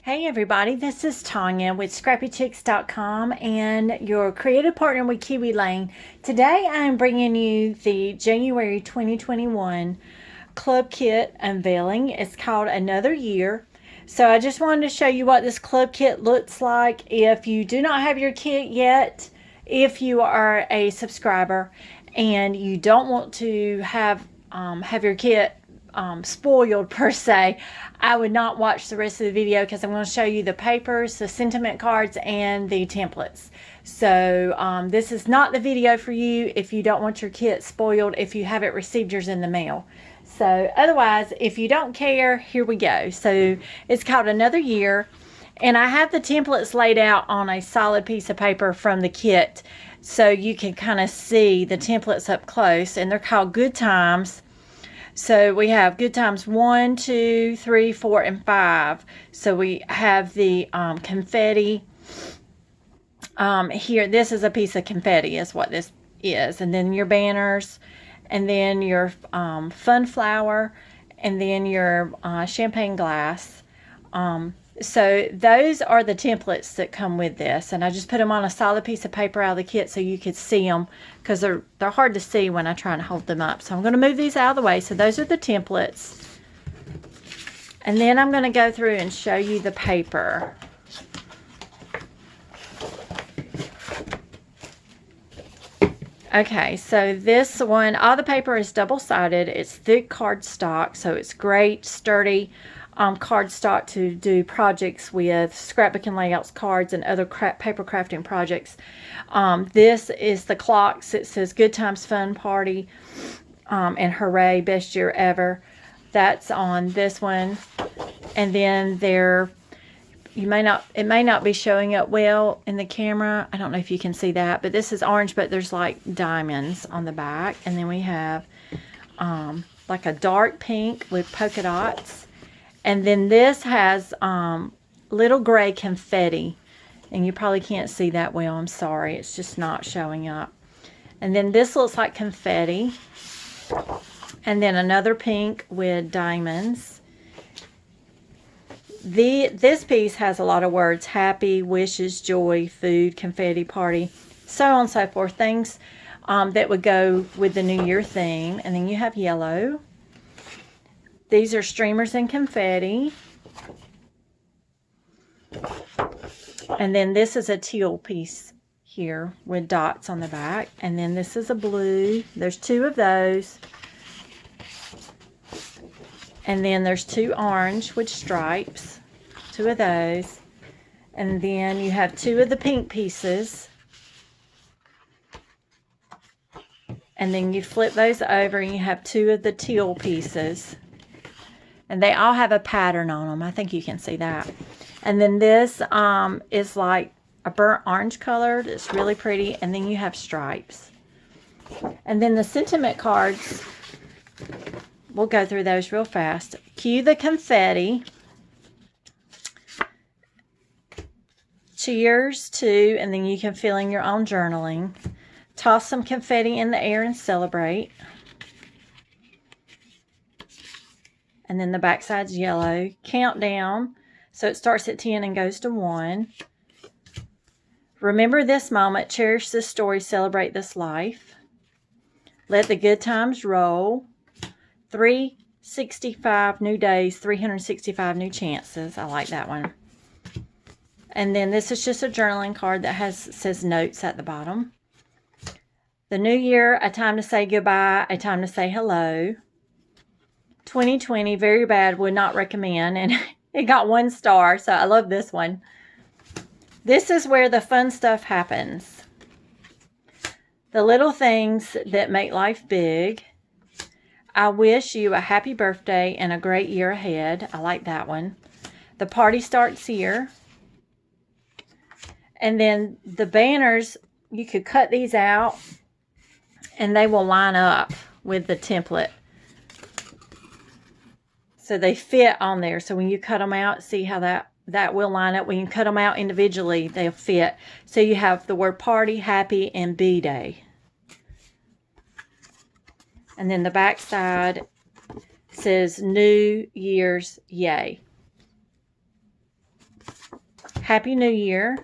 Hey everybody, this is Tanya with ScrappyChicks.com and your creative partner with Kiwi Lane. Today I'm bringing you the January 2021 Club Kit unveiling. It's called Another Year. So I just wanted to show you what this Club Kit looks like. If you do not have your kit yet, if you are a subscriber and you don't want to have your kit spoiled per se, I would not watch the rest of the video because I'm going to show you the papers, the sentiment cards, and the templates. So this is not the video for you if you don't want your kit spoiled, if you haven't received yours in the mail. So otherwise, if you don't care, here we go. So it's called Another Year, and I have the templates laid out on a solid piece of paper from the kit so you can kind of see the templates up close, and they're called Good Times. So we have Good Times 1, 2, 3, 4, and 5. So we have the confetti. Here, this is a piece of confetti is what this is. And then your banners, and then your fun flower, and then your champagne glass. So those are the templates that come with this, and I just put them on a solid piece of paper out of the kit so you could see them, because they're hard to see when I try and hold them up. So I'm going to move these out of the way. So those are the templates, and then I'm going to go through and show you the paper. Okay, so this one, all the paper is double-sided. It's thick cardstock, so it's great, sturdy cardstock to do projects with, scrapbooking layouts, cards, and other paper crafting projects. This is the clocks. It says Good Times Fun Party and Hooray, Best Year Ever. That's on this one. And then there, it may not be showing up well in the camera. I don't know if you can see that, but this is orange, but there's like diamonds on the back. And then we have like a dark pink with polka dots. And then this has little gray confetti. And you probably can't see that well. I'm sorry. It's just not showing up. And then this looks like confetti. And then another pink with diamonds. This piece has a lot of words. Happy, wishes, joy, food, confetti, party, so on and so forth. Things that would go with the New Year theme. And then you have yellow. These are streamers and confetti. And then this is a teal piece here with dots on the back. And then this is a blue. There's two of those. And then there's two orange with stripes. Two of those. And then you have two of the pink pieces. And then you flip those over and you have two of the teal pieces. And they all have a pattern on them. I think you can see that. And then this is like a burnt orange colored. It's really pretty. And then you have stripes. And then the sentiment cards, we'll go through those real fast. Cue the confetti. Cheers to, and then you can fill in your own journaling. Toss some confetti in the air and celebrate. And then the back side's yellow. Countdown. So it starts at 10 and goes to 1. Remember this moment. Cherish this story. Celebrate this life. Let the good times roll. 365 new days. 365 new chances. I like that one. And then this is just a journaling card that says notes at the bottom. The new year. A time to say goodbye. A time to say hello. 2020, very bad, would not recommend, and it got 1 star, so I love this one. This is where the fun stuff happens. The little things that make life big. I wish you a happy birthday and a great year ahead. I like that one. The party starts here. And then the banners, you could cut these out, and they will line up with the template. So they fit on there. So when you cut them out, see how that will line up. When you cut them out individually, they'll fit. So you have the word party, happy, and B-Day. And then the back side says New Year's Yay. Happy New Year.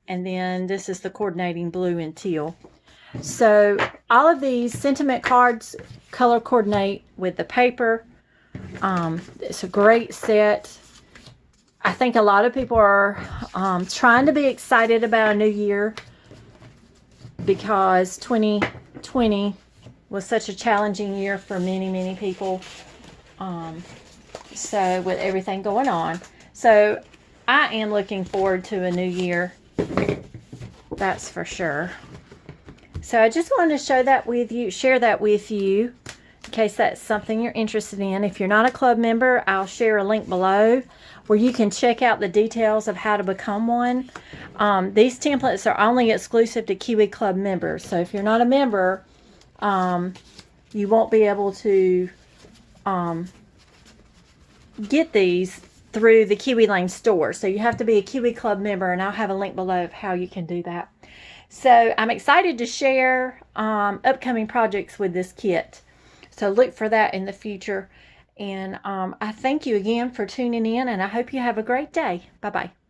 And then this is the coordinating blue and teal. So all of these sentiment cards color coordinate with the paper. It's a great set. I think a lot of people are trying to be excited about a new year because 2020 was such a challenging year for many people. So with everything going on. So I am looking forward to a new year. That's for sure. So I just wanted to share that with you in case that's something you're interested in. If you're not a club member, I'll share a link below where you can check out the details of how to become one. These templates are only exclusive to Kiwi Club members. So if you're not a member, you won't be able to get these through the Kiwi Lane store. So you have to be a Kiwi Club member, and I'll have a link below of how you can do that. So I'm excited to share upcoming projects with this kit. So look for that in the future. And I thank you again for tuning in, and I hope you have a great day. Bye-bye.